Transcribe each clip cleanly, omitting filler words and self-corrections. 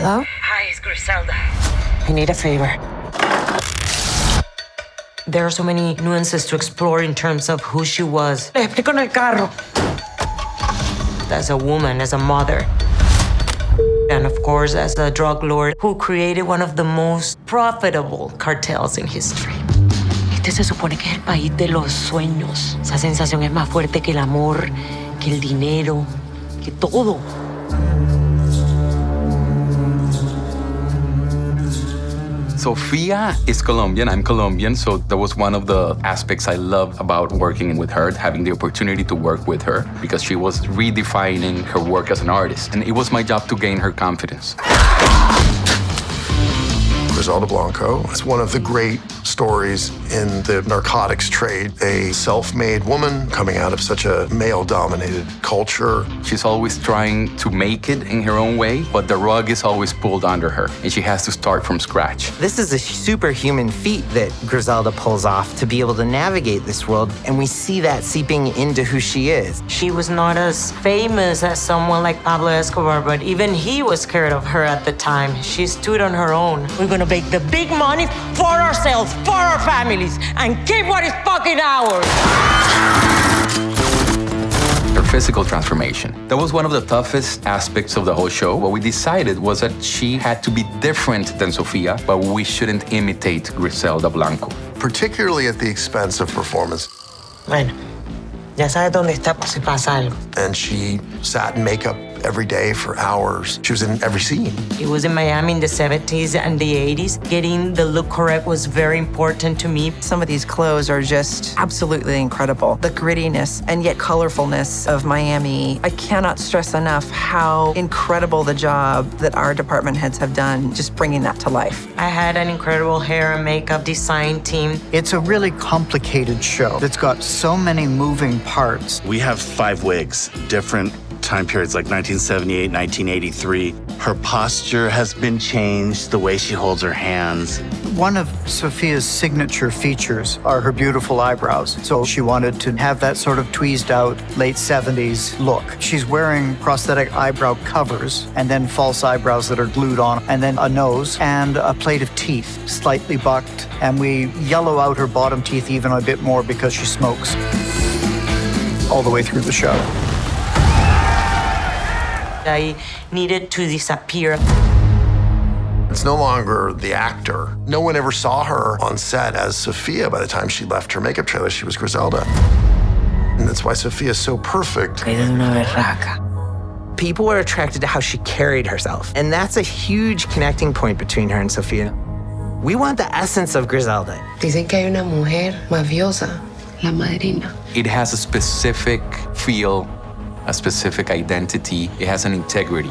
Hello? Hi, it's Griselda. I need a favor. There are so many nuances to explore in terms of who she was. Le explico en el carro. As a woman, as a mother. And of course, as a drug lord who created one of the most profitable cartels in history. Este se supone que es el país de los sueños. Esa sensación es más fuerte que el amor, que el dinero, que todo. Sofia is Colombian, I'm Colombian, so that was one of the aspects I loved about working with her, having the opportunity to work with her, because she was redefining her work as an artist, and it was my job to gain her confidence. Griselda Blanco is one of the great stories in the narcotics trade. A self-made woman coming out of such a male-dominated culture. She's always trying to make it in her own way, but the rug is always pulled under her, and she has to start from scratch. This is a superhuman feat that Griselda pulls off to be able to navigate this world, and we see that seeping into who she is. She was not as famous as someone like Pablo Escobar, but even he was scared of her at the time. She stood on her own. We're gonna make the big money for ourselves, for our families, and keep what is fucking ours. Her physical transformation. That was one of the toughest aspects of the whole show. What we decided was that she had to be different than Sofia, but we shouldn't imitate Griselda Blanco. Particularly at the expense of performance. Bueno, ya sabes dónde está por si pasa algo. And she sat in makeup every day for hours. She was in every scene. It was in Miami in the 70s and the 80s. Getting the look correct was very important to me. Some of these clothes are just absolutely incredible. The grittiness and yet colorfulness of Miami. I cannot stress enough how incredible the job that our department heads have done just bringing that to life. I had an incredible hair and makeup design team. It's a really complicated show that's got so many moving parts. We have 5 wigs, different time periods like 1978, 1983. Her posture has been changed, the way she holds her hands. One of Sofia's signature features are her beautiful eyebrows. So she wanted to have that sort of tweezed out late 70s look. She's wearing prosthetic eyebrow covers and then false eyebrows that are glued on, and then a nose and a plate of teeth, slightly bucked. And we yellow out her bottom teeth even a bit more because she smokes all the way through the show. I needed to disappear. It's no longer the actor. No one ever saw her on set as Sofia by the time she left her makeup trailer. She was Griselda. And that's why Sofia is so perfect. Ella es una berraca. People were attracted to how she carried herself, and that's a huge connecting point between her and Sofia. We want the essence of Griselda. Dicen que hay una mujer mafiosa, la madrina. It has a specific feel, a specific identity. It has an integrity.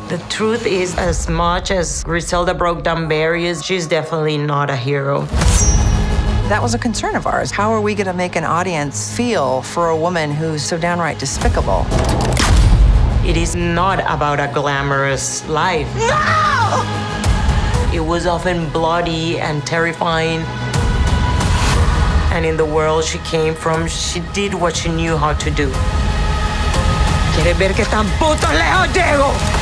The truth is, as much as Griselda broke down barriers, she's definitely not a hero. That was a concern of ours. How are we going to make an audience feel for a woman who's so downright despicable? It is not about a glamorous life. No! It was often bloody and terrifying. And in the world she came from, she did what she knew how to do. ¿Quieres ver qué tan puto lejos llego?